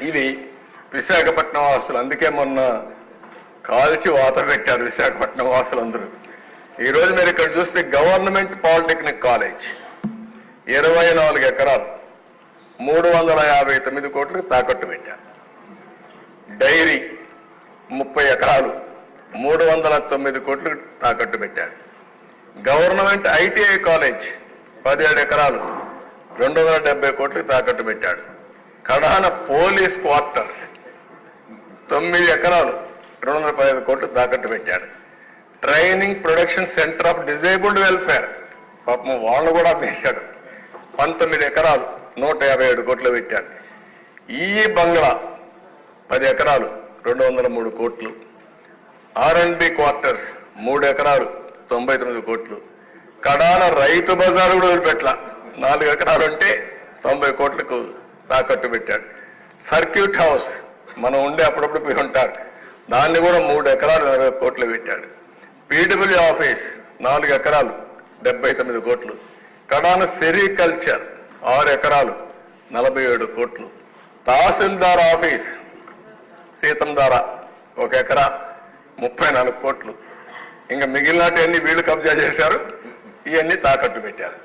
ఇది విశాఖపట్నం వాసులు, అందుకే మొన్న కాల్చి వాత పెట్టారు విశాఖపట్నం వాసులందరూ. ఈరోజు మీరు ఇక్కడ చూస్తే గవర్నమెంట్ పాలిటెక్నిక్ కాలేజ్ 24 ఎకరాలు 359 కోట్లకు తాకట్టు పెట్టారు. డైరీ 30 ఎకరాలు 309 కోట్లకు తాకట్టు పెట్టారు. గవర్నమెంట్ ఐటీఐ కాలేజ్ 17 ఎకరాలు 270 కోట్లకు తాకట్టు పెట్టాడు. కడాన పోలీస్ క్వార్టర్స్ 9 ఎకరాలు 215 కోట్లు తాకట్టు పెట్టాడు. Training production centre of disabled welfare పాపం వాళ్ళు కూడా వేశాడు. 19 ఎకరాలు 157 కోట్లు పెట్టాడు. ఈ బంగ్లా 10 ఎకరాలు 203 కోట్లు. R&B క్వార్టర్స్ 3 ఎకరాలు 99 కోట్లు. కడాన రైతు బజారు కూడా వదిలిపెట్ల 4 ఎకరాలు ఉంటే 90 కోట్లకు తాకట్టు పెట్టాడు. సర్క్యూట్ హౌస్ మనం ఉండే అప్పుడప్పుడు పోయి ఉంటారు, దాన్ని కూడా 3 ఎకరాలు 40 కోట్లు పెట్టాడు. పీడబ్ల్యూ ఆఫీస్ 4 ఎకరాలు 79 కోట్లు. కడాన సెరికల్చర్ 6 ఎకరాలు 47 కోట్లు. తహసీల్దార్ ఆఫీస్ సీతంధార 1 ఎకరా 34 కోట్లు. ఇంకా మిగిలినవన్నీ వీళ్ళు కబ్జా చేశారు, ఇవన్నీ తాకట్టు పెట్టారు.